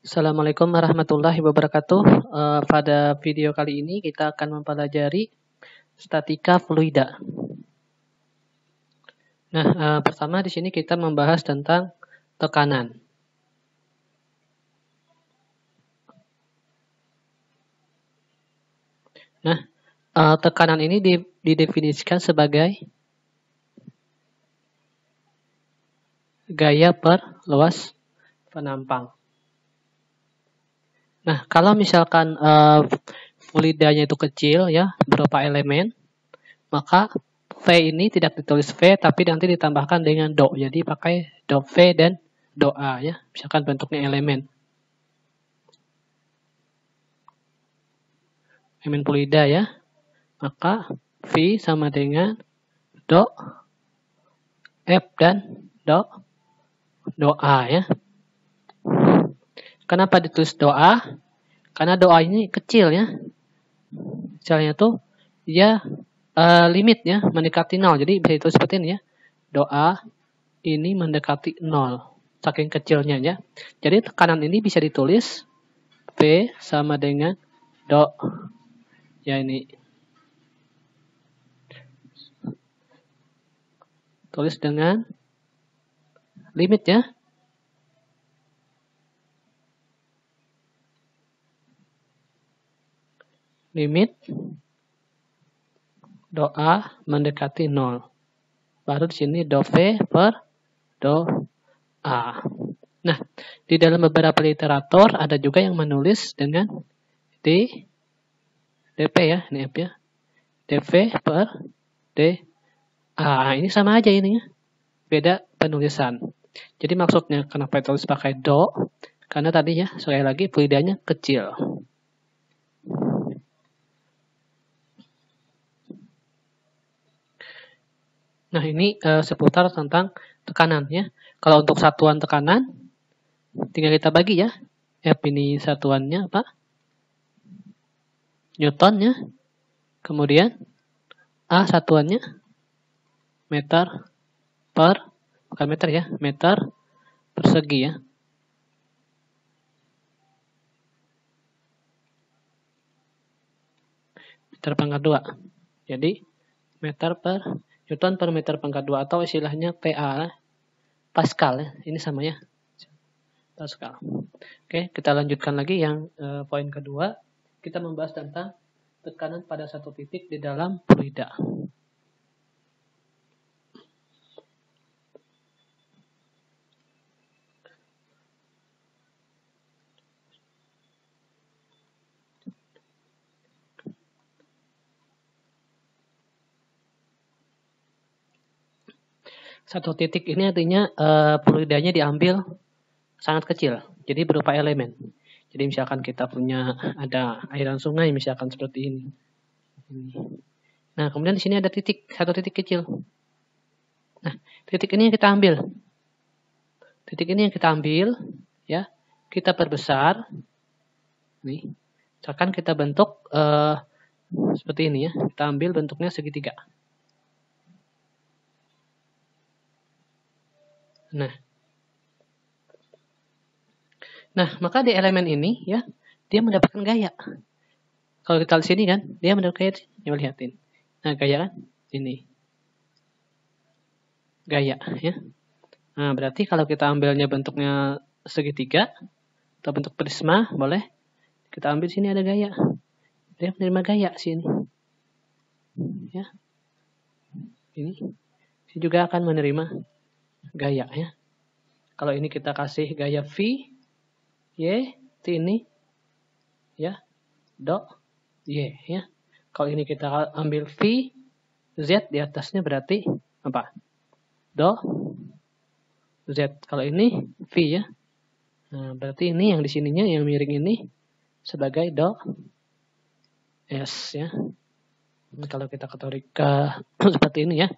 Assalamualaikum warahmatullahi wabarakatuh. Pada video kali ini kita akan mempelajari statika fluida. Nah, pertama di sini kita membahas tentang tekanan. Nah, tekanan ini didefinisikan sebagai gaya per luas penampang. Nah, kalau misalkan fluidanya itu kecil ya, berupa elemen, maka V ini tidak ditulis V tapi nanti ditambahkan dengan do. Jadi pakai do V dan do A ya. Misalkan bentuknya elemen. Elemen fluida ya. Maka V sama dengan do F dan do A ya. Kenapa ditulis do A? Karena do A ini kecil ya. Misalnya tuh ya limitnya mendekati 0. Jadi bisa ditulis seperti ini ya. Do A ini mendekati 0. Saking kecilnya ya. Jadi tekanan ini bisa ditulis V sama dengan do. Ya ini. Tulis dengan limit ya. Limit do A mendekati 0. Baru di sini do V per do A. Nah, di dalam beberapa literatur ada juga yang menulis dengan dp ya, ini F ya. dv per d A. Ini sama aja ini ya. Beda penulisan. Jadi maksudnya kenapa tulis pakai do? Karena tadi ya, sekali lagi fluidanya kecil. Nah, ini seputar tentang tekanan ya. Kalau untuk satuan tekanan, tinggal kita bagi ya. F ini satuannya apa? Newton ya. Kemudian A satuannya meter per, bukan meter ya, meter persegi ya. Meter pangkat 2. Jadi meter per Newton per meter pangkat 2 atau istilahnya PA, Pascal ya. Ini sama ya. Pascal. Oke, kita lanjutkan lagi yang poin kedua. Kita membahas tentang tekanan pada satu titik di dalam fluida. Satu titik ini artinya fluidanya diambil sangat kecil. Jadi berupa elemen. Jadi misalkan kita punya ada aliran sungai misalkan seperti ini. Nah, kemudian di sini ada titik, satu titik kecil. Nah, titik ini yang kita ambil. Titik ini yang kita ambil ya. Kita perbesar. Nih. Misalkan kita bentuk seperti ini ya. Kita ambil bentuknya segitiga. Nah, maka di elemen ini ya, dia mendapatkan gaya. Kalau kita lihat sini kan, dia mendapatkan gaya. Coba lihatin. Nah, gaya kan? Ini. Gaya ya. Nah, berarti kalau kita ambilnya bentuknya segitiga atau bentuk prisma, boleh. Kita ambil sini ada gaya. Dia menerima gaya sini. Ya. Ini juga akan menerima gaya ya. Kalau ini kita kasih gaya V, Y, T ini ya, do, Y ya. Kalau ini kita ambil V, Z di atasnya berarti apa? Do, Z. Kalau ini V ya. Nah, berarti ini yang di sininya yang miring ini sebagai do, S ya. Nah, kalau kita katorik seperti ini ya.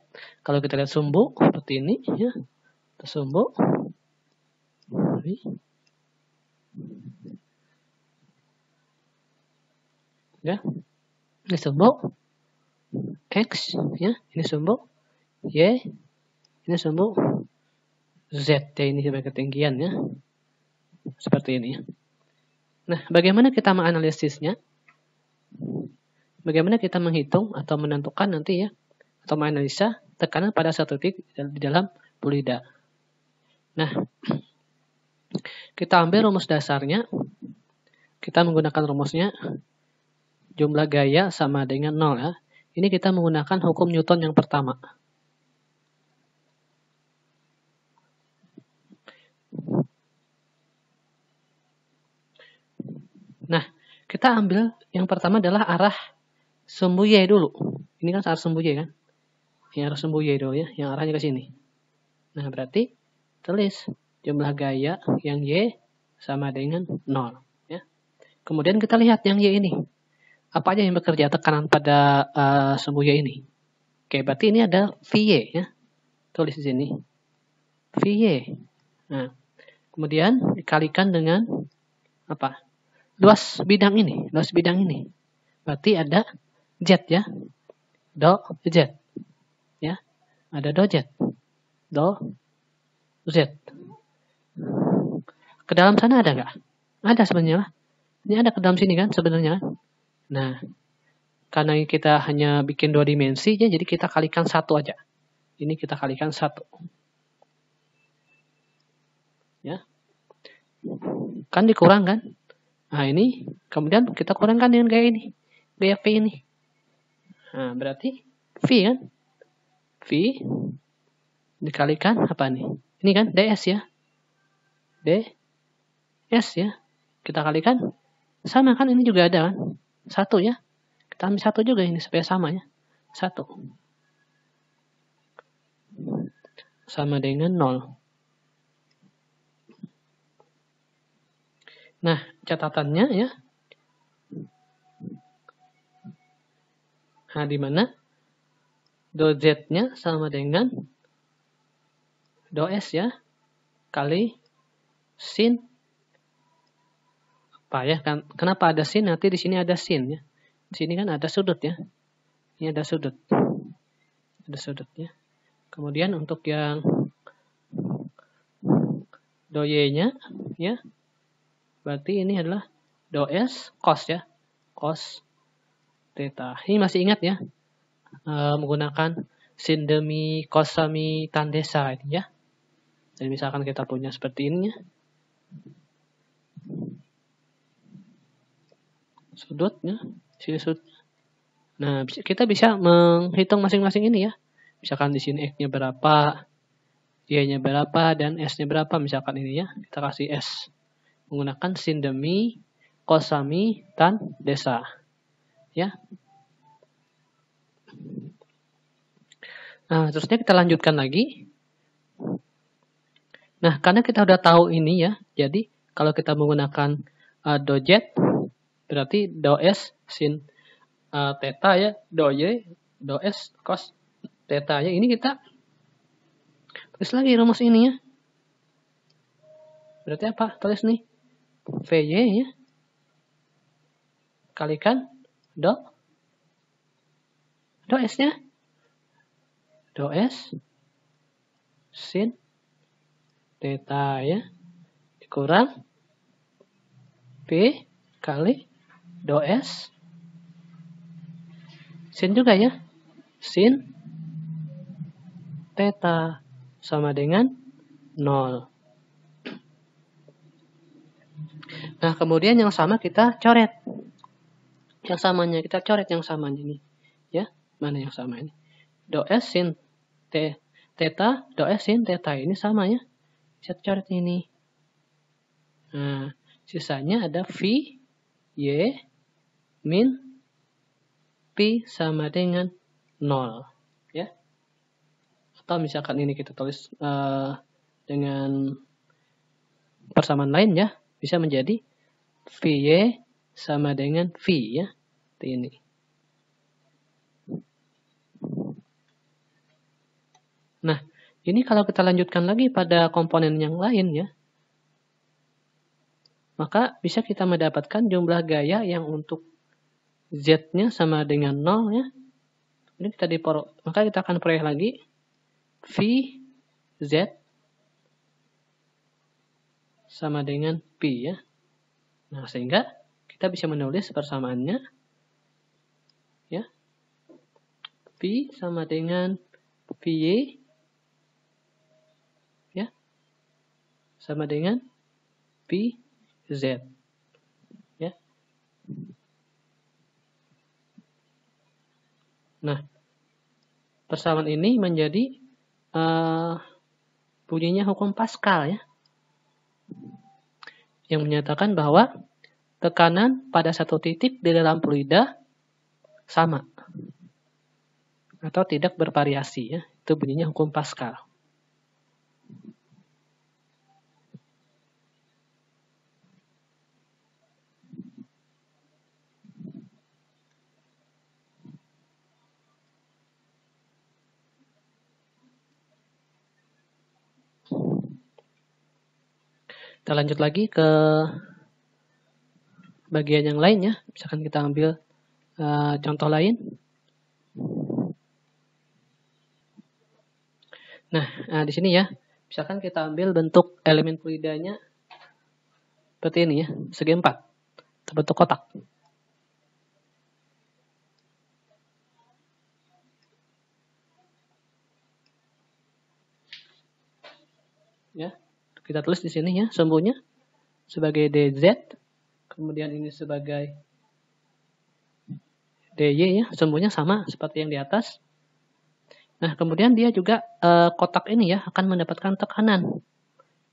Kalau kita lihat sumbu seperti ini ya. Sumbu. Ya. Ini sumbu X ya, ini sumbu Y, ini sumbu Z ya, ini sebagai ketinggian ya. Seperti ini ya. Nah, bagaimana kita menganalisisnya? Bagaimana kita menghitung atau menentukan nanti ya, atau menganalisa tekanan pada satu titik di dalam fluida. Nah, kita ambil rumus dasarnya. Kita menggunakan rumusnya jumlah gaya sama dengan 0 ya. Ini kita menggunakan hukum Newton yang pertama. Nah, kita ambil yang pertama adalah arah sumbu Y dulu. Ini kan arah sumbu Y kan? Yang arah sumbu Y dulu ya, yang arahnya ke sini. Nah, berarti tulis jumlah gaya yang Y sama dengan 0. Ya. Kemudian kita lihat yang Y ini. Apa aja yang bekerja tekanan pada sumbu Y ini? Oke, berarti ini ada VY ya. Tulis di sini. VY. Nah, kemudian dikalikan dengan apa? Luas bidang ini. Berarti ada Z ya. Do Z. Ya. Ada do Z. Do Z. Ke dalam sana ada nggak? Ada sebenarnya. Ini ada ke dalam sini kan sebenarnya. Nah, karena kita hanya bikin 2 dimensi ya, jadi kita kalikan 1 aja. Ini kita kalikan 1. Ya. Kan dikurang kan? Nah, ini kemudian kita kurangkan dengan gaya ini. Gaya V ini. Nah, berarti V kan? V dikalikan apa nih? Ini kan DS ya. DS ya. Kita kalikan. Sama kan? Ini juga ada kan? 1 ya. Kita ambil 1 juga ini supaya sama ya. 1. Sama dengan 0. Nah, catatannya ya. Nah, di mana do Z-nya sama dengan do S ya. Kali sin. Apa ya? Kan, kenapa ada sin? Nanti di sini ada sin ya. Di sini kan ada sudut ya. Ini ada sudut. Ada sudut ya. Kemudian untuk yang do Y-nya ya. Berarti ini adalah do S cos ya. Cos theta. Ini masih ingat ya. Menggunakan sin demi cos sami tan desa ini ya. Jadi misalkan kita punya seperti ini ya. Sudutnya, sini sudut. Nah, kita bisa menghitung masing-masing ini ya. Misalkan di sini X-nya berapa, Y-nya berapa, dan S-nya berapa. Misalkan ini ya, kita kasih S. Menggunakan sin demi cos sami tan desa. Ya. Nah, terusnya kita lanjutkan lagi. Nah, karena kita udah tahu ini ya, jadi kalau kita menggunakan do Z, berarti do S sin theta ya, do Y, do S cos theta ya. Ini kita tulis lagi rumus ini ya. Berarti apa? Tulis nih. VY ya. Kalikan do S-nya. Do S sin theta ya. Dikurang P kali do S sin juga ya. Sin theta sama dengan 0. Nah, kemudian yang sama kita coret. Yang samanya kita coret yang samanya ini. Ya, mana yang sama ini? Do S sin theta, do S sin theta ini sama ya. Bisa coret ini. Nah, sisanya ada V Y min P sama dengan 0. Ya. Atau misalkan ini kita tulis dengan persamaan lain ya. Bisa menjadi VY sama dengan V ya. Ini. Nah, ini kalau kita lanjutkan lagi pada komponen yang lain ya. Maka bisa kita mendapatkan jumlah gaya yang untuk Z-nya sama dengan 0 ya. Ini kita maka kita akan peroleh lagi V Z sama dengan P ya. Nah, sehingga kita bisa menulis persamaannya ya. V sama dengan VY ya. Sama dengan VZ ya. Nah, persamaan ini menjadi bunyinya hukum Pascal ya. Yang menyatakan bahwa tekanan pada satu titik di dalam fluida sama atau tidak bervariasi ya. Itu bunyinya hukum Pascal. Kita lanjut lagi ke bagian yang lain ya. Misalkan kita ambil contoh lain. Nah, di sini ya. Misalkan kita ambil bentuk elemen fluidanya seperti ini ya, segi 4. Bentuk kotak. Ya. Kita tulis di sini ya, sumbunya sebagai DZ, kemudian ini sebagai DY ya, sumbunya sama seperti yang di atas. Nah, kemudian dia juga kotak ini ya akan mendapatkan tekanan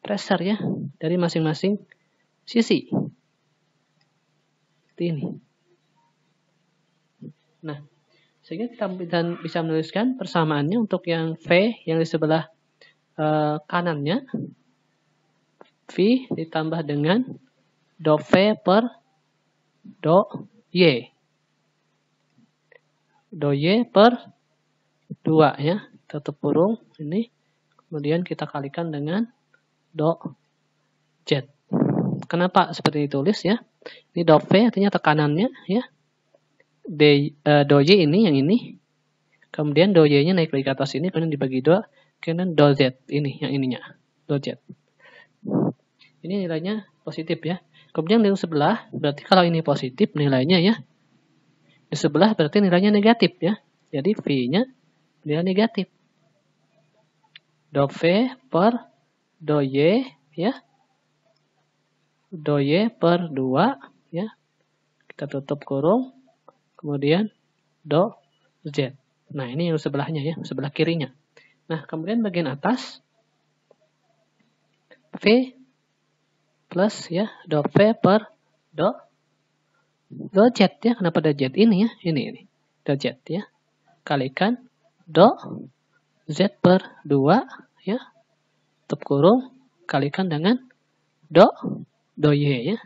pressure ya dari masing-masing sisi. Seperti ini. Nah, sehingga kita bisa menuliskan persamaannya untuk yang V yang di sebelah kanannya, V ditambah dengan do V per do Y. Do Y per 2 ya, tutup kurung ini. Kemudian kita kalikan dengan do Z. Kenapa seperti ditulis ya? Ini do V artinya tekanannya ya. Do Y ini yang ini. Kemudian do Y-nya naik lagi ke atas ini, kemudian dibagi 2. Kemudian do Z ini, yang ininya. Do Z. Ini nilainya positif ya. Kemudian di sebelah, berarti kalau ini positif nilainya ya. Di sebelah berarti nilainya negatif ya. Jadi V-nya nilai negatif. Do V per do Y ya. Do Y per 2 ya. Kita tutup kurung. Kemudian do Z. Nah, ini yang sebelahnya ya, sebelah kirinya. Nah, kemudian bagian atas V plus ya, do V per do Z ya. Kenapa do Z ini ya? Ini. Do Z ya. Kalikan do Z per 2 ya. Tutup kurung, kalikan dengan do Y ya.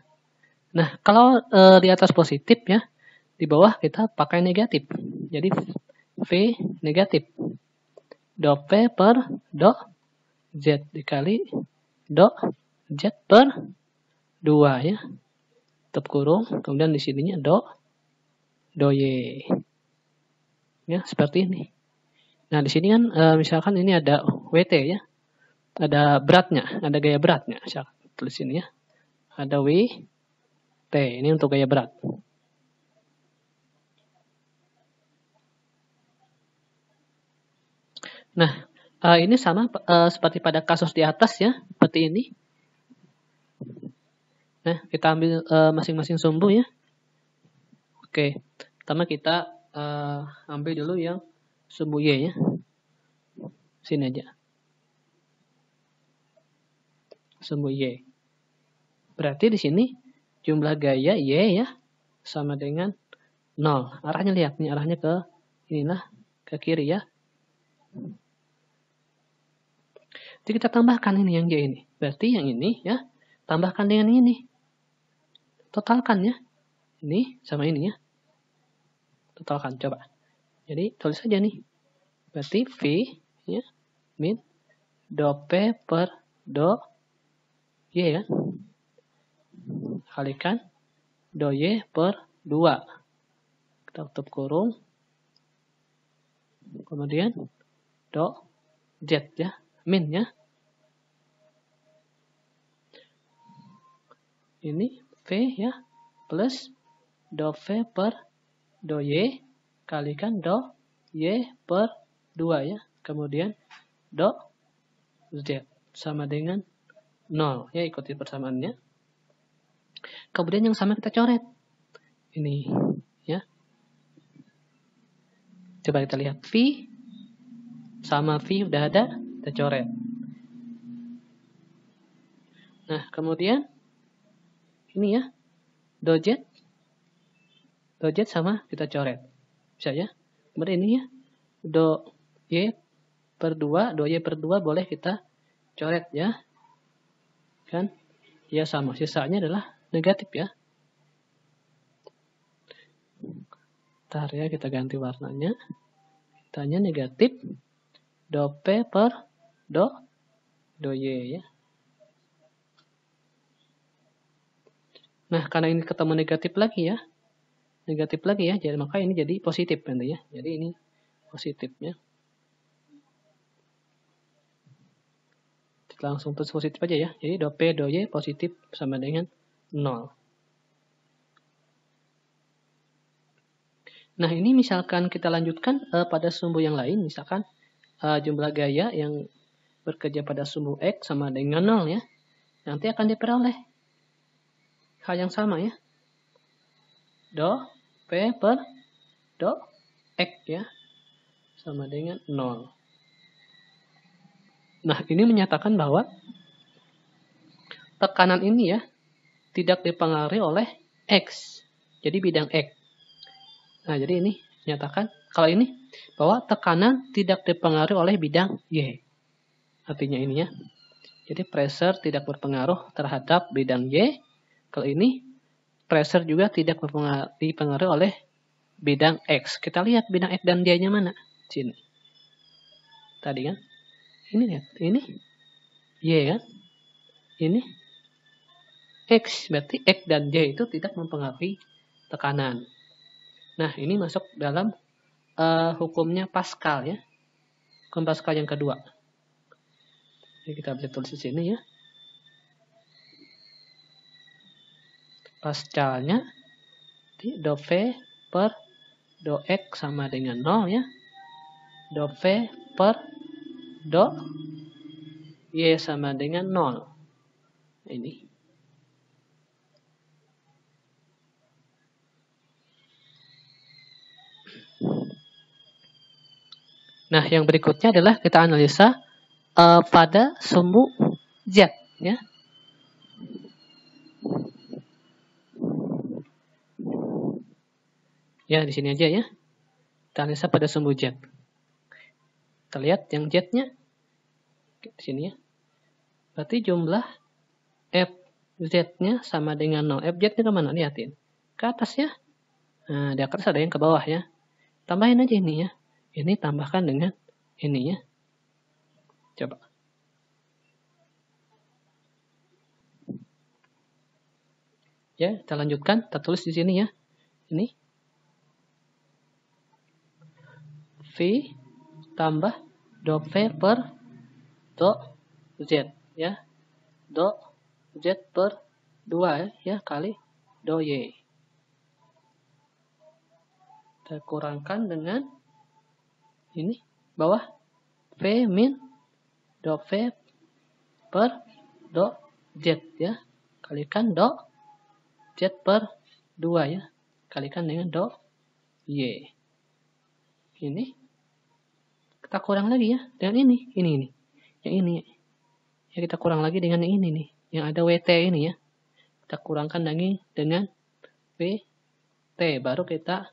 Nah, kalau di atas positif ya, di bawah kita pakai negatif. Jadi V negatif. Do V per do Z dikali do Z per 2 ya. Tutup kurung, kemudian di sininya do Y. Ya, seperti ini. Nah, di sini kan misalkan ini ada WT ya. Ada beratnya, ada gaya beratnya. Misalkan tulis sini ya. Ada WT, ini untuk gaya berat. Nah, ini sama seperti pada kasus di atas ya, seperti ini. Nah, kita ambil masing-masing sumbu ya. Oke, pertama kita ambil dulu yang sumbu Y ya. Sini aja. Sumbu Y. Berarti di sini jumlah gaya Y ya sama dengan 0. Arahnya lihat nih, arahnya ke inilah, ke kiri ya. Jadi kita tambahkan ini yang Y ini. Berarti yang ini ya, tambahkan dengan ini. Totalkan ya. Ini sama ini ya. Totalkan, coba. Jadi tulis saja nih. Berarti V ya, min do P per do Y kan. Kalikan do Y per 2. Kita tutup kurung. Kemudian do Z ya, min ya. Ini V ya, plus do V per do Y kalikan do Y per 2 ya. Kemudian do Z sama dengan 0 ya, ikuti persamaannya. Kemudian yang sama kita coret. Ini ya. Coba kita lihat V sama V udah ada, kita coret. Nah, kemudian ini ya, do Z sama kita coret. Bisa ya. Kemudian ini ya, do Y per 2, do Y per 2 boleh kita coret ya. Kan? Ya sama, sisanya adalah negatif ya. Ntar ya, kita ganti warnanya. Kitanya negatif do P per do Y ya. Nah, karena ini ketemu negatif lagi ya. Negatif lagi ya, jadi maka ini jadi positif nanti ya. Jadi ini positifnya. Kita langsung tulis positif aja ya. Jadi do P do Y positif sama dengan 0. Nah, ini misalkan kita lanjutkan pada sumbu yang lain. Misalkan jumlah gaya yang bekerja pada sumbu X sama dengan 0 ya. Nanti akan diperoleh hal yang sama ya. Do P per do X ya. Sama dengan 0. Nah, ini menyatakan bahwa tekanan ini ya tidak dipengaruhi oleh X. Jadi bidang X. Nah, jadi ini menyatakan kalau ini bahwa tekanan tidak dipengaruhi oleh bidang Y. Artinya ini ya. Jadi pressure tidak berpengaruh terhadap bidang Y. Kalau ini pressure juga tidak dipengaruhi oleh bidang X. Kita lihat bidang X dan Y-nya mana? Sini. Tadi kan. Ini lihat. Ini Y kan. Ini X. Berarti X dan Y itu tidak mempengaruhi tekanan. Nah, ini masuk dalam hukumnya Pascal ya. Hukum Pascal yang kedua. Jadi kita bisa tulis di sini ya. Pascalnya do V per do X sama dengan 0 ya. Do V per do Y sama dengan 0. Ini. Nah, yang berikutnya adalah kita analisa pada sumbu Z ya. Ya, di sini aja ya. Kita analisa pada sumbu Z. Kita lihat yang Z-nya di sini ya. Berarti jumlah FZ-nya sama dengan 0. FZ-nya kemana? Lihatin. Ke atas ya. Nah, di atas ada yang ke bawah ya. Tambahin aja ini ya. Ini tambahkan dengan ini ya. Coba. Ya, kita lanjutkan. Kita tulis di sini ya. Ini. V tambah do V per do Z ya. Do Z per 2 ya kali do Y. Kita kurangkan dengan ini bawah V min do V per do Z ya. Kalikan do Z per 2 ya. Kalikan dengan do Y. Ini. Kita kurang lagi ya. Dengan ini. Ini. Yang ini. Ya kita kurang lagi dengan yang ini nih. Yang ada WT ini ya. Kita kurangkan lagi dengan WT. Baru kita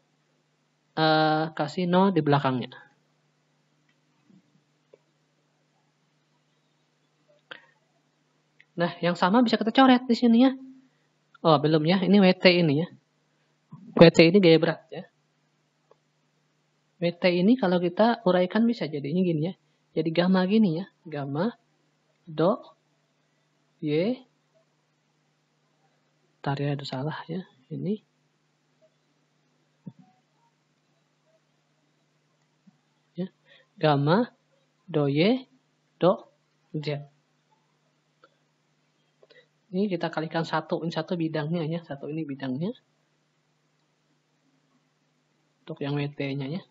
kasih 0 di belakangnya. Nah, yang sama bisa kita coret di sini ya. Oh, belum ya. Ini WT ini ya. WT ini gaya berat ya. WT ini kalau kita uraikan bisa jadinya gini ya. Jadi gamma gini ya. Gamma do Y. Ntar ya, ada salah ya. Ini. Ya. Gamma do Y do Z. Ini kita kalikan 1. Ini 1 bidangnya ya. 1 ini bidangnya. Untuk yang WT-nya ya.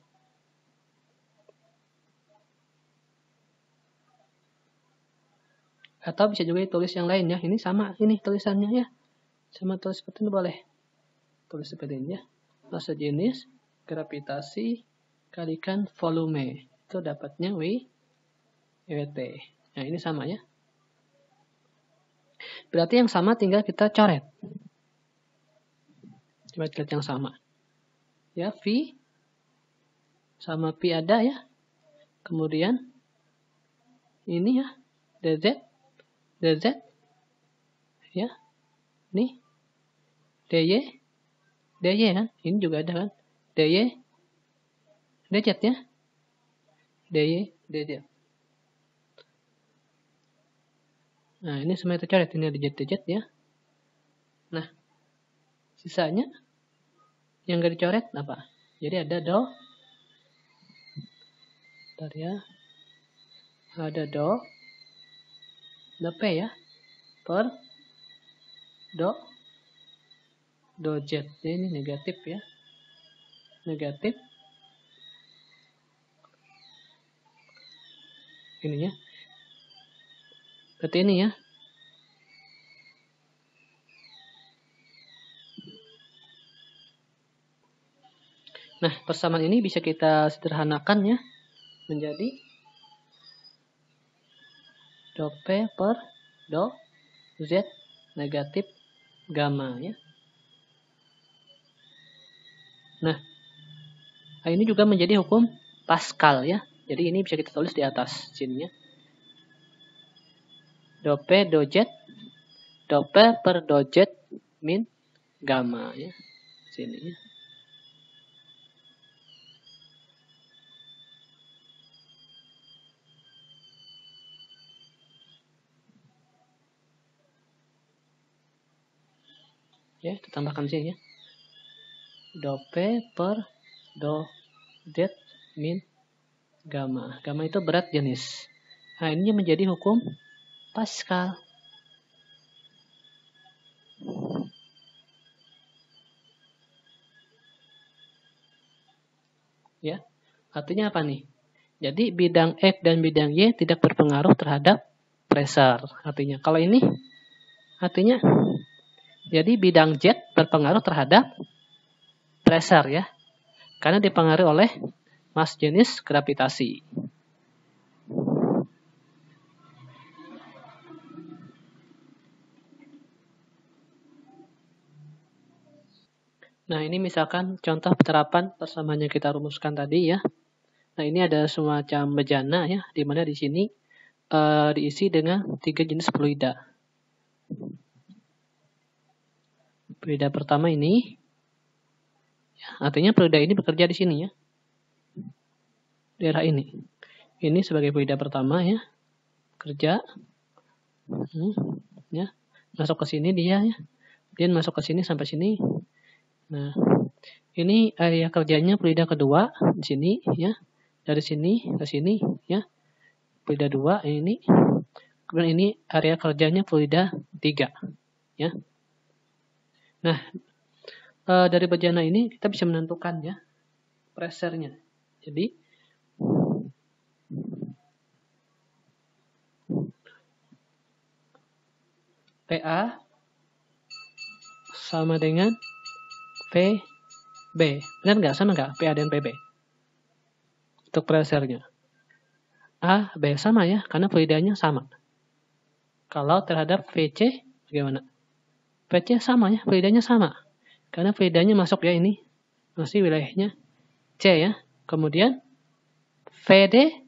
Atau bisa juga ditulis yang lain ya. Ini sama ini tulisannya ya. Sama tulis seperti ini boleh. Tulis seperti ini ya. Massa jenis, gravitasi, kalikan volume. Itu dapatnya WT. Nah, ini sama ya. Berarti yang sama tinggal kita coret. Coba lihat yang sama. Ya, V sama P ada ya. Kemudian ini ya, DZ ya. Nih DY kan? Ini juga ada kan? DZ ya. DZ. Nah, ini semua kita coret. Ini ada DZ ya. Nah, sisanya yang gak dicoret apa? Jadi ada do. Bentar ya. Ada do P ya. Per do Z. Ini negatif ya. Negatif. Ini ya. Berarti ini ya. Nah, persamaan ini bisa kita sederhanakan ya. Menjadi do P per do Z negatif gamma ya. Nah, ini juga menjadi hukum Pascal ya. Jadi ini bisa kita tulis di atas sini ya. Do P do Z, do P per do Z min gamma ya. Sini ya. Ya, kita tambahkan sini ya. Do P per do Z min gamma. Gamma itu berat jenis. Nah, ini menjadi hukum Pascal. Ya, artinya apa nih? Jadi bidang X dan bidang Y tidak berpengaruh terhadap pressure. Artinya, kalau ini, artinya, jadi bidang Z berpengaruh terhadap pressure ya. Karena dipengaruhi oleh mas jenis gravitasi. Nah, ini misalkan contoh penerapan persamaan yang kita rumuskan tadi ya. Nah, ini ada semacam bejana ya, di mana di sini diisi dengan 3 jenis fluida. Fluida pertama ini, ya, artinya fluida ini bekerja di sini ya, daerah ini. Ini sebagai fluida pertama ya, kerja, ya, masuk ke sini dia ya, kemudian masuk ke sini sampai sini. Nah, ini area kerjanya fluida kedua di sini ya, dari sini ke sini ya, fluida 2 ini. Kemudian ini area kerjanya fluida 3 ya. Nah, dari bejana ini kita bisa menentukan ya pressure-nya. Jadi PA sama dengan PB. Benar nggak? Sama nggak PA dan PB? Untuk pressure-nya. A, B sama ya, karena fluidanya sama. Kalau terhadap VC, bagaimana? VC sama ya, fluidanya sama. Karena fluidanya masuk ya ini. Masih wilayahnya C ya. Kemudian VD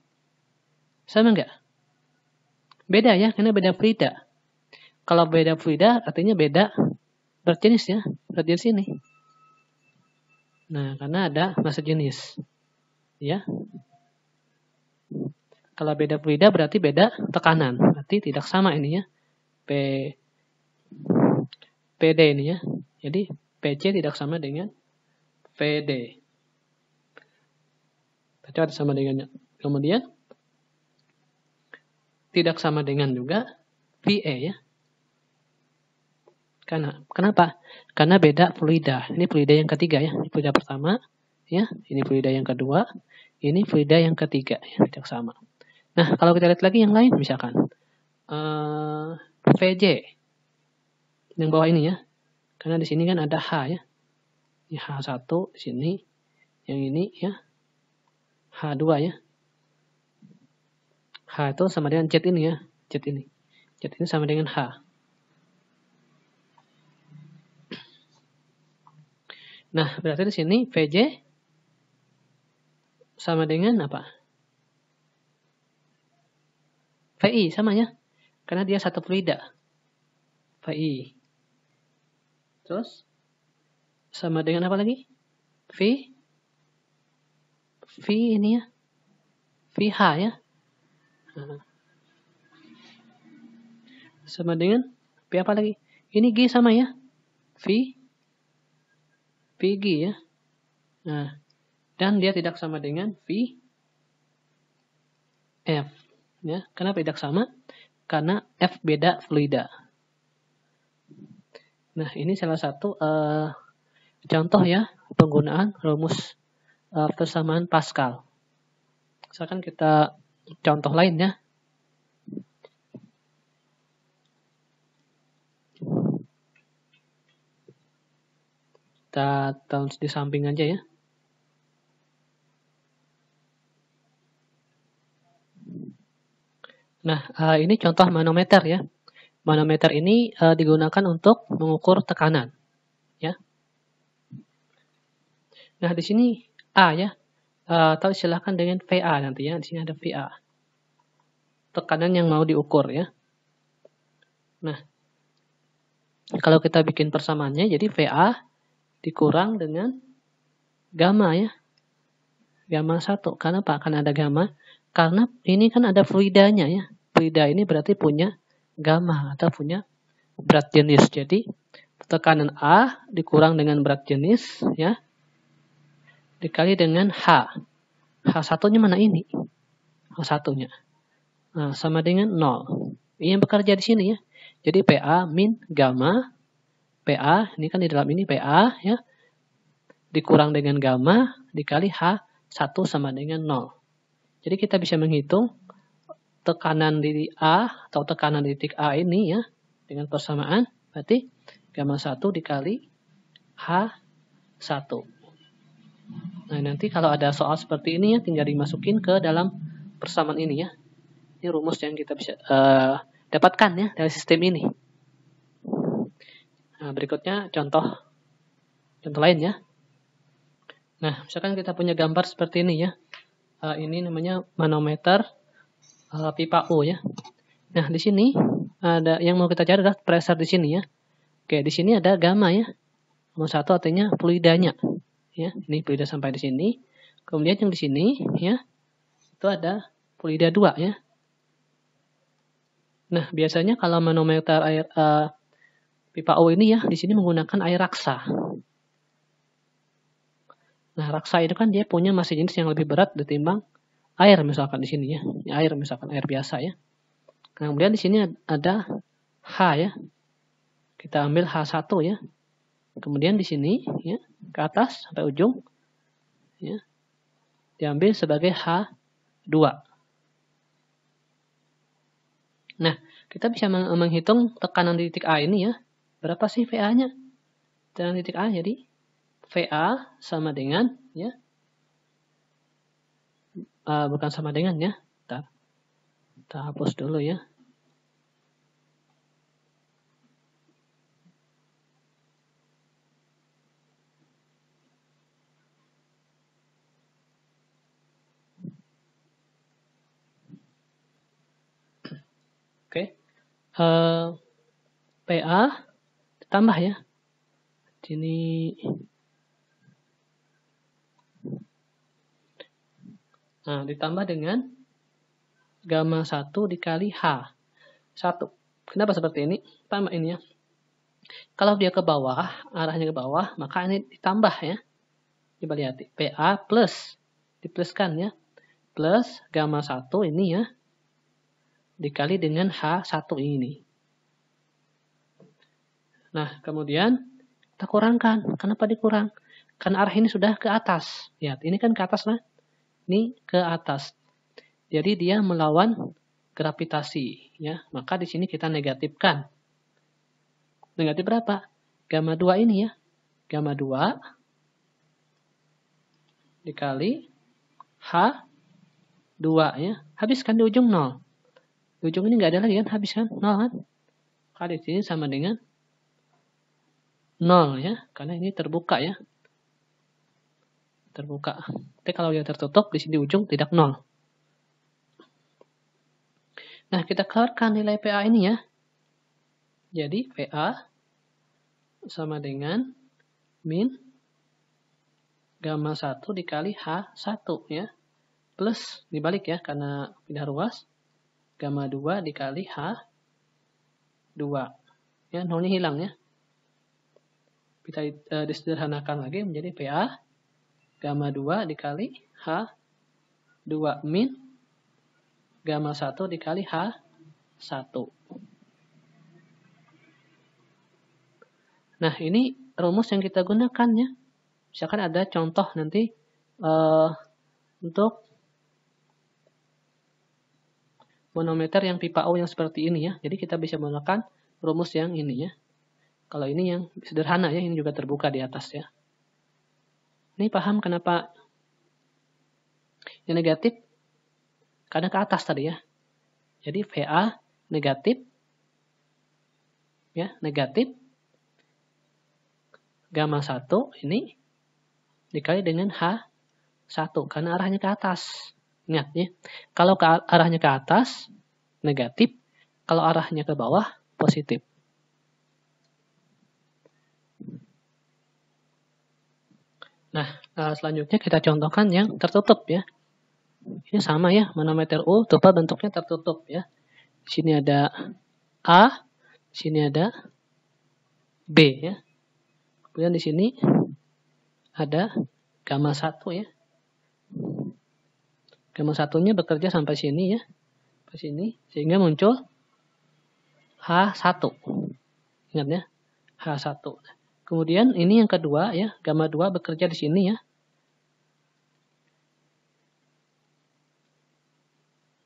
sama nggak? Beda ya, karena beda fluida. Kalau beda fluida, artinya beda berat jenis ya. Berat jenis ini. Nah, karena ada massa jenis. Ya. Kalau beda fluida berarti beda tekanan. Berarti tidak sama ini ya. PD ini ya. Jadi PC tidak sama dengan VD. Berarti ada sama dengannya. Kemudian tidak sama dengan juga VE ya. Kenapa? Karena beda fluida. Ini fluida yang ketiga ya. Ini fluida pertama, ya. Ini fluida yang kedua. Ini fluida yang ketiga, ya. Tidak sama. Nah, kalau kita lihat lagi yang lain, misalkan VJ yang bawah ini ya. Karena di sini kan ada H ya. Ini H1 di sini. Yang ini ya. H2 ya. H itu sama dengan Z ini ya. Z ini. Z ini sama dengan H. Nah, berarti di sini VJ sama dengan apa? VI sama ya. Karena dia satu fluida. VI. Terus sama dengan apa lagi? V ini ya. VH ya. Sama dengan V apa lagi? Ini G sama ya. VG ya. Nah, dan dia tidak sama dengan VF. Ya, kenapa tidak sama? Karena F beda fluida. Nah, ini salah satu contoh ya penggunaan rumus persamaan Pascal. Misalkan kita contoh lain ya. Kita taruh di samping aja ya. Nah, ini contoh manometer ya. Manometer ini digunakan untuk mengukur tekanan, ya. Nah, di sini A ya, atau istilahkan dengan VA nanti ya. Di sini ada VA, tekanan yang mau diukur ya. Nah, kalau kita bikin persamaannya, jadi VA dikurang dengan gamma ya, gamma 1. Kenapa? Karena ada gamma. Karena ini kan ada fluidanya ya. Fluida ini berarti punya gamma atau punya berat jenis. Jadi tekanan A dikurang dengan berat jenis ya, dikali dengan H. H1-nya mana ini? H1-nya. Nah, sama dengan 0. Ini yang bekerja di sini ya. Jadi PA min gamma. PA ini kan di dalam ini PA ya, dikurang dengan gamma dikali H1 sama dengan 0. Jadi kita bisa menghitung tekanan di A atau tekanan di titik A ini ya dengan persamaan, berarti gamma 1 dikali H1. Nah, nanti kalau ada soal seperti ini ya tinggal dimasukin ke dalam persamaan ini ya. Ini rumus yang kita bisa dapatkan ya dari sistem ini. Nah, berikutnya contoh lain ya. Nah, misalkan kita punya gambar seperti ini ya. Ini namanya manometer pipa U ya. Nah, di sini ada yang mau kita cari adalah pressure di sini ya. Oke, di sini ada gamma ya. Nomor 1 artinya fluidanya. Ya, ini fluida sampai di sini. Kemudian yang di sini ya, itu ada fluida 2 ya. Nah, biasanya kalau manometer air pipa U ini ya, di sini menggunakan air raksa. Nah, raksa itu kan dia punya massa jenis yang lebih berat ketimbang air misalkan di sini ya. Ini air misalkan air biasa ya. Kemudian di sini ada H ya. Kita ambil H1 ya. Kemudian di sini ya, ke atas sampai ujung ya, diambil sebagai H2. Nah, kita bisa menghitung tekanan di titik A ini ya. Berapa sih VA-nya? Tekanan di titik A, jadi VA sama dengan ya, bukan sama dengan ya. Kita hapus dulu ya. Oke. PA ditambah ya. Sini nah, ditambah dengan gamma 1 dikali H1. Kenapa seperti ini? Tambah ini ya. Kalau dia ke bawah, arahnya ke bawah, maka ini ditambah ya. Coba lihat, PA plus, dipluskan ya. Plus gamma 1 ini ya, dikali dengan H1 ini. Nah, kemudian kita kurangkan. Kenapa dikurang? Karena arah ini sudah ke atas. Lihat, ini kan ke atas lah. Ini ke atas. Jadi dia melawan gravitasi, ya. Maka di sini kita negatifkan. Negatif berapa? Gamma 2 ini ya. Gamma 2 dikali H2 ya. Habiskan di ujung 0. Di ujung ini nggak ada lagi kan? Habis kan? 0 kan? Kali sini sama dengan 0 ya. Karena ini terbuka ya. Terbuka. Tapi kalau dia tertutup, di sini ujung tidak 0. Nah, kita keluarkan nilai PA ini ya. Jadi, PA sama dengan min gamma 1 dikali H1 ya. Plus, dibalik ya, karena pindah ruas. Gamma 2 dikali H2. Ya, nolnya hilang ya. Kita disederhanakan lagi menjadi PA gamma 2 dikali H2 min gamma 1 dikali H1. Nah, ini rumus yang kita gunakan ya. Misalkan ada contoh nanti untuk manometer yang pipa O yang seperti ini ya. Jadi kita bisa menggunakan rumus yang ini ya. Kalau ini yang sederhana ya, ini juga terbuka di atas ya. Ini paham kenapa yang negatif? Karena ke atas tadi ya. Jadi VA negatif ya, negatif gamma 1 ini dikali dengan H1 karena arahnya ke atas. Ingat ya. Kalau arahnya ke atas negatif, kalau arahnya ke bawah positif. Nah, selanjutnya kita contohkan yang tertutup ya. Ini sama ya, manometer U, coba bentuknya tertutup ya. Di sini ada A, di sini ada B ya. Kemudian di sini ada gamma 1 ya. Gamma 1-nya bekerja sampai sini ya. Ke sini sehingga muncul H1. Ingat ya, H1. Kemudian ini yang kedua ya, gamma 2 bekerja di sini ya.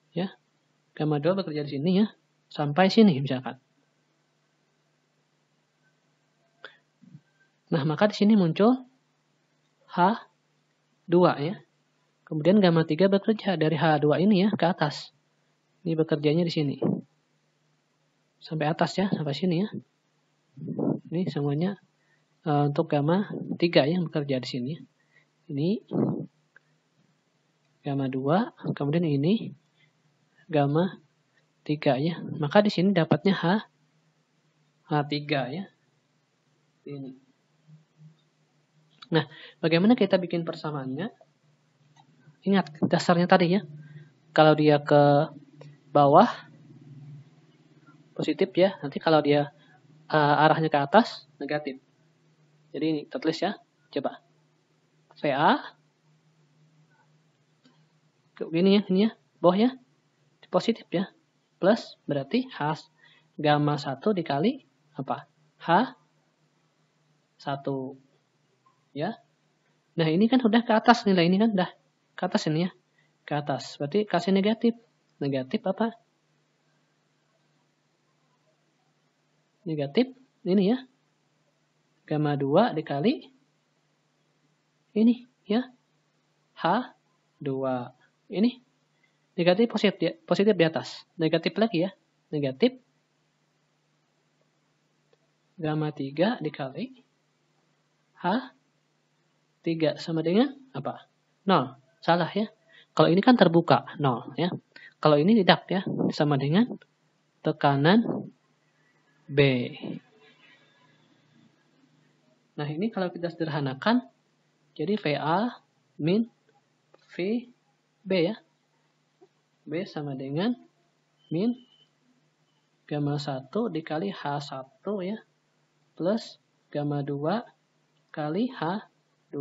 Ya. Gamma 2 bekerja di sini ya, sampai sini misalkan. Nah, maka di sini muncul H2 ya. Kemudian gamma 3 bekerja dari H2 ini ya ke atas. Ini bekerjanya di sini. Sampai atas ya, sampai sini ya. Ini semuanya untuk gamma 3 yang bekerja di sini. Ini gamma 2, kemudian ini gamma 3 ya. Maka di sini dapatnya H3 ya. Ini. Nah, bagaimana kita bikin persamaannya? Ingat dasarnya tadi ya. Kalau dia ke bawah positif ya. Nanti kalau dia arahnya ke atas negatif. Jadi ini tertulis ya. Coba. VA begini ya, ini ya, bawah ya. Positif ya. Plus berarti H gamma 1 dikali apa? H1 ya. Nah, ini kan udah ke atas nilai ini kan udah ke atas ini ya. Ke atas. Berarti kasih negatif. Negatif apa? Negatif ini ya. Gamma 2 dikali ini ya. H2. Ini negatif positif di atas. Negatif lagi ya. Negatif gamma 3 dikali H3 sama dengan apa? 0. Salah ya. Kalau ini kan terbuka 0 ya. Kalau ini tidak ya. Sama dengan tekanan B. Nah, ini kalau kita sederhanakan jadi VA min VB ya. B sama dengan min gamma 1 dikali H1 ya. Plus gamma 2 kali H2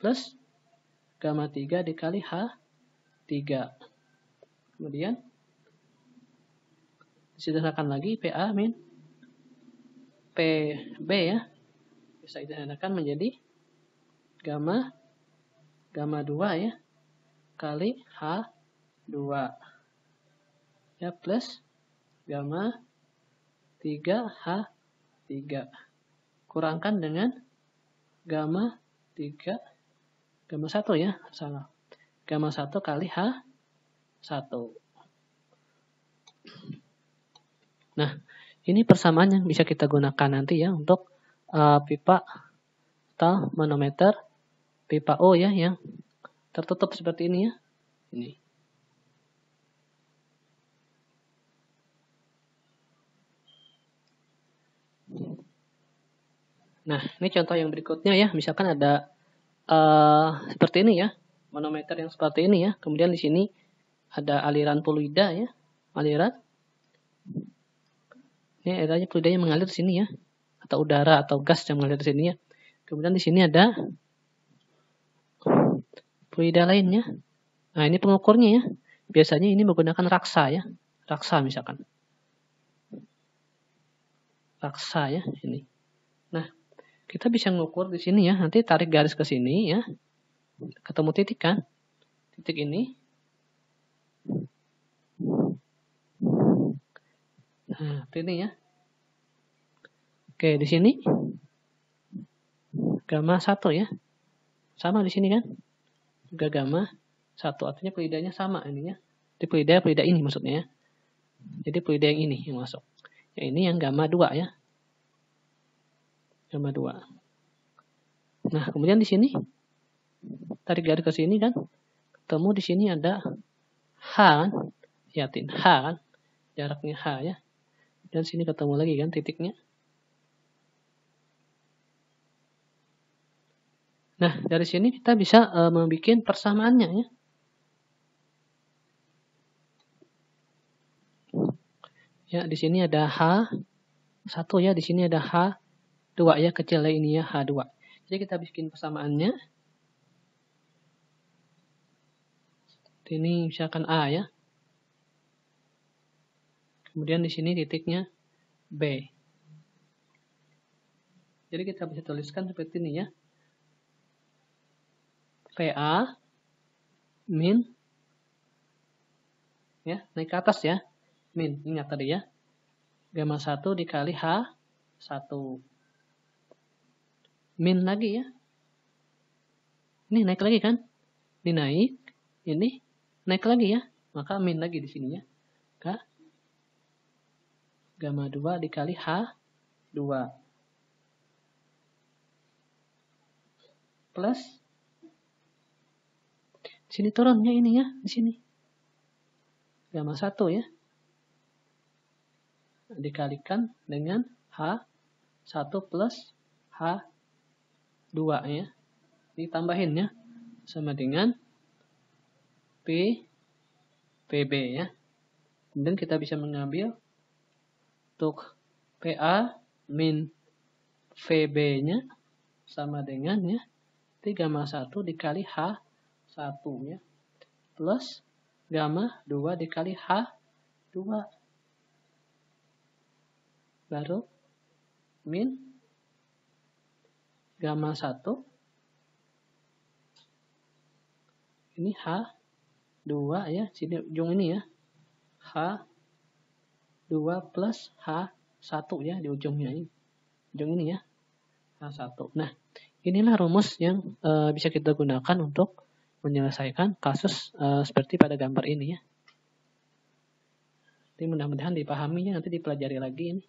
plus gamma 3 dikali H3. Kemudian disederhanakan lagi PA min PB ya, bisa disederhanakan menjadi gamma 2 ya kali H2 ya plus gamma 3H3 kurangkan dengan gamma 1 ya, salah. Gamma 1 kali H1. Nah, ini persamaan yang bisa kita gunakan nanti ya untuk pipa atau manometer pipa O ya yang tertutup seperti ini ya. Ini. Nah, ini contoh yang berikutnya ya. Misalkan ada seperti ini ya, manometer yang seperti ini ya. Kemudian di sini ada aliran fluida ya, aliran. Ini alirannya fluida yang mengalir di sini ya, atau udara atau gas yang mengalir di sini ya. Kemudian di sini ada fluida lainnya. Nah, ini pengukurnya ya. Biasanya ini menggunakan raksa ya. Raksa misalkan. Raksa ya ini. Nah, kita bisa mengukur di sini ya. Nanti tarik garis ke sini ya. Ketemu titik kan? Titik ini. Nah, ini ya. Oke, di sini gamma 1 ya. Sama di sini kan? Juga gamma 1, artinya fluidanya sama ininya. Jadi fluida ini maksudnya ya. Jadi fluida yang ini yang masuk. Yang ini yang gamma 2 ya. Gamma 2. Nah, kemudian di sini tarik garis ke sini kan? Ketemu di sini ada H kan? Lihatin H kan? Jaraknya H ya. Dan sini ketemu lagi kan titiknya. Nah, dari sini kita bisa membuat persamaannya ya. Ya, di sini ada H1 ya, di sini ada H2 ya, kecilnya ini ya, H2. Jadi kita bikin persamaannya. Ini misalkan A ya. Kemudian di sini titiknya B. Jadi kita bisa tuliskan seperti ini ya. VA min ya, naik ke atas ya. Min, ingat tadi ya. Gamma 1 dikali H1. Min lagi ya. Ini naik lagi kan? Ini naik, ini naik lagi ya. Maka min lagi di sini ya. K gamma 2 dikali H2. Plus sini turunnya ini ya, di sini. Gamma 1 ya. Dikalikan dengan H1 plus H2 ya. Ditambahin ya. Sama dengan PB ya. Kemudian kita bisa mengambil untuk PA min VB-nya sama dengan ya 3 gamma 1 dikali H1 ya. Plus gamma 2 dikali H2. Baru min gamma 1 ini H2 ya, sini ujung ini ya. H2 plus H1 ya di ujungnya ini. Ujung ini ya. H1. Nah, inilah rumus yang bisa kita gunakan untuk menyelesaikan kasus seperti pada gambar ini ya. Jadi mudah-mudahan dipahami ya, nanti dipelajari lagi ini.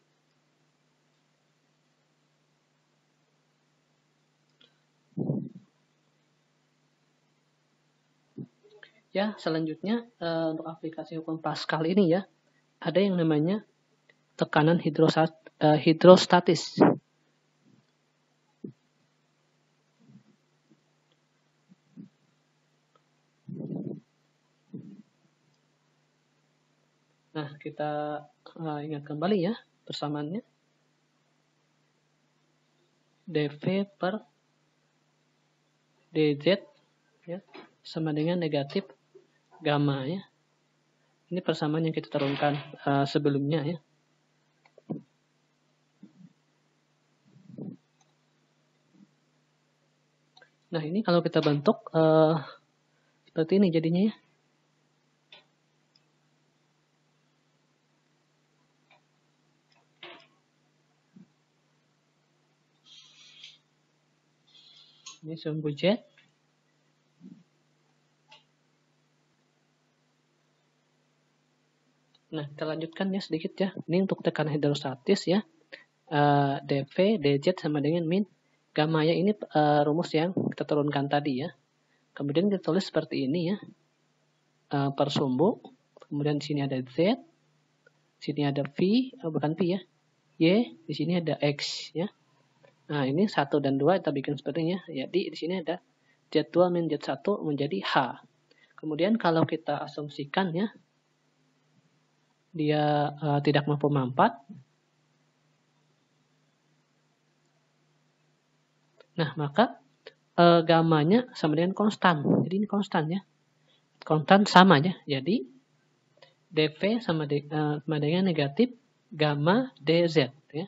Ya, selanjutnya untuk aplikasi hukum Pascal ini ya, ada yang namanya tekanan hidrostatis. Nah, kita ingat kembali ya persamaannya. dV per dz ya, sama dengan negatif gamma ya. Ini persamaan yang kita turunkan sebelumnya ya. Nah, ini kalau kita bentuk seperti ini jadinya ya. Ini sumbu jet. Nah, kita lanjutkan ya sedikit ya. Ini untuk tekanan hidrostatis ya. dV, dz sama dengan min gamma ya. Ini rumus yang kita turunkan tadi ya. Kemudian kita tulis seperti ini ya. Per sumbu. Kemudian di sini ada z. Di sini ada v, bukan v ya. Y, di sini ada x ya. Nah, ini 1 dan 2 kita bikin seperti ini ya. Jadi di sini ada Z2 min Z1 menjadi H. Kemudian kalau kita asumsikan ya, dia tidak mampu mampat. Nah, maka gammanya sama dengan konstan. Jadi ini konstan ya. Konstan sama ya. Jadi dV sama dengan negatif gamma dz ya.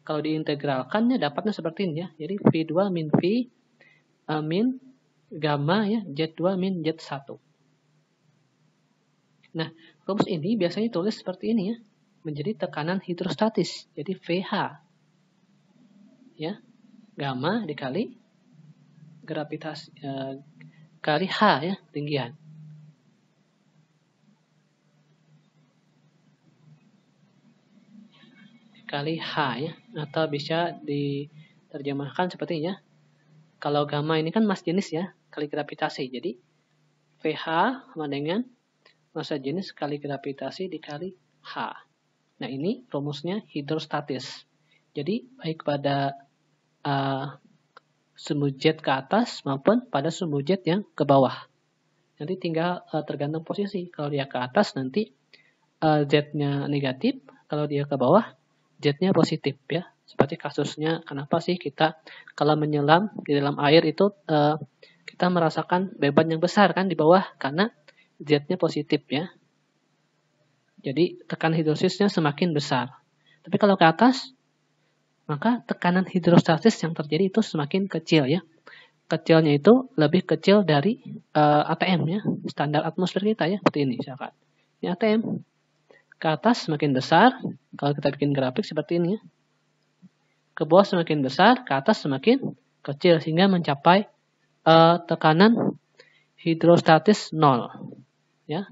Kalau diintegralkannya dapatnya seperti ini ya. Jadi V2 min V min gamma ya, Z2 min Z1. Nah, rumus ini biasanya tulis seperti ini ya. Menjadi tekanan hidrostatis. Jadi VH. Ya. Gamma dikali gravitasi kali H ya, ketinggian. Kali H ya, atau bisa diterjemahkan seperti ini ya. Kalau gamma ini kan mas jenis ya, kali gravitasi. Jadi VH sama dengan massa jenis kali gravitasi dikali H. Nah, ini rumusnya hidrostatis. Jadi baik pada sumbu jet ke atas maupun pada sumbu jet yang ke bawah. Nanti tinggal tergantung posisi. Kalau dia ke atas nanti Z-nya negatif, kalau dia ke bawah Z-nya positif ya. Seperti kasusnya kenapa sih kita kalau menyelam di dalam air itu kita merasakan beban yang besar kan di bawah karena Z-nya positif ya. Jadi tekanan hidrostasisnya semakin besar. Tapi kalau ke atas maka tekanan hidrostatis yang terjadi itu semakin kecil ya. Kecilnya itu lebih kecil dari ATM ya, standar atmosfer kita ya, seperti ini misalkan. Ini ATM. Ke atas semakin besar, kalau kita bikin grafik seperti ini ya. Ke bawah semakin besar, ke atas semakin kecil sehingga mencapai tekanan hidrostatis 0 ya.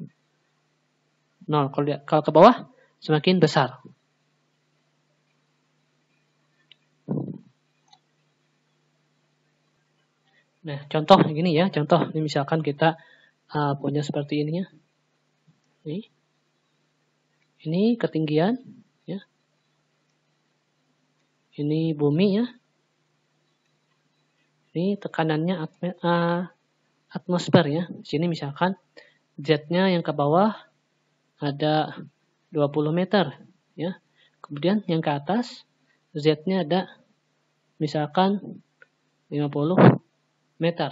0. Kalau ke bawah semakin besar. Nah, contoh gini ya, contoh ini misalkan kita punya seperti ini ya. Ini ketinggian ya. Ini bumi ya. Ini tekanannya atmosfer ya. Di sini misalkan Z-nya yang ke bawah ada 20 meter ya. Kemudian yang ke atas Z-nya ada misalkan 50 meter.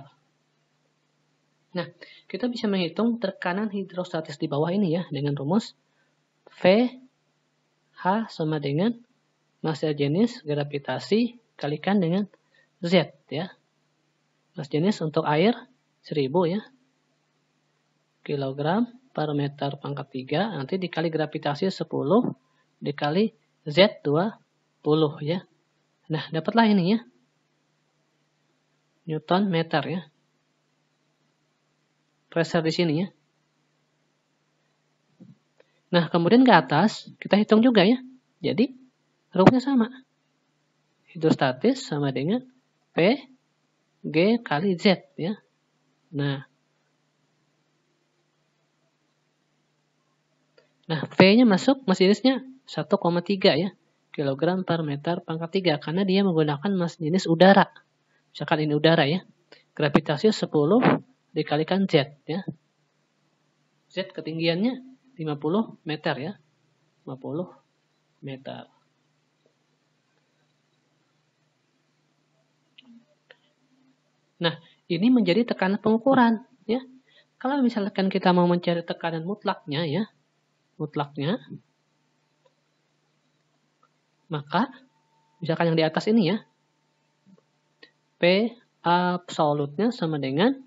Nah, kita bisa menghitung tekanan hidrostatis di bawah ini ya dengan rumus VH sama dengan massa jenis gravitasi kalikan dengan Z ya. Massa jenis untuk air 1000 ya. Kilogram per meter pangkat 3 nanti dikali gravitasi 10 dikali Z 20 ya. Nah, dapatlah ini ya. Newton meter ya. Pressure di sini ya. Nah, kemudian ke atas kita hitung juga ya. Jadi rumusnya sama. Hidrostatis sama dengan P G kali Z ya. Nah, V-nya masuk mas jenisnya 1,3 ya. Kilogram per meter pangkat 3 karena dia menggunakan mas jenis udara. Misalkan ini udara ya. Gravitasi 10 dikalikan Z ya. Z ketinggiannya 50 meter ya. 50 meter. Nah, ini menjadi tekanan pengukuran ya. Kalau misalkan kita mau mencari tekanan mutlaknya ya, maka misalkan yang di atas ini ya, P absolutnya sama dengan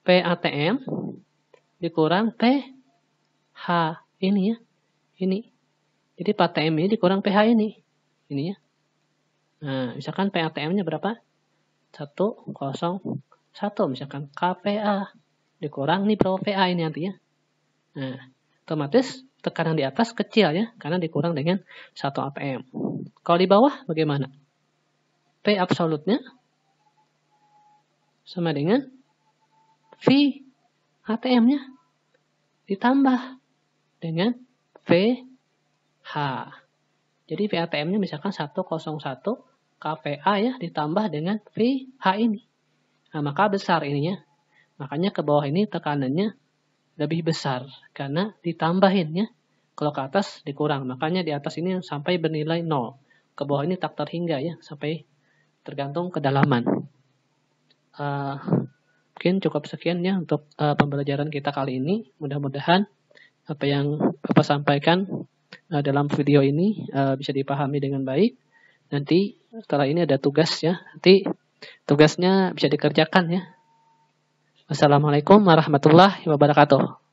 PATM dikurang PH ini ya. Ini. Jadi PATM ini dikurang PH ini. Ini ya. Nah, misalkan PATM-nya berapa? 101 misalkan KPA dikurang nih berapa PA ini nanti ya. Nah, otomatis tekanan di atas kecil ya karena dikurang dengan 1 ATM. Kalau di bawah bagaimana? P absolutnya sama dengan V ATM-nya ditambah dengan VH. Jadi V ATM-nya misalkan 101 KPA ya ditambah dengan VH ini. Nah, maka besar ininya. Makanya ke bawah ini tekanannya lebih besar karena ditambahin ya. Kalau ke atas dikurang. Makanya di atas ini sampai bernilai 0. Ke bawah ini tak terhingga ya sampai tergantung kedalaman. Mungkin cukup sekian ya untuk pembelajaran kita kali ini. Mudah-mudahan apa yang Bapak sampaikan dalam video ini bisa dipahami dengan baik. Nanti setelah ini ada tugas ya. Nanti tugasnya bisa dikerjakan ya. Wassalamualaikum warahmatullahi wabarakatuh.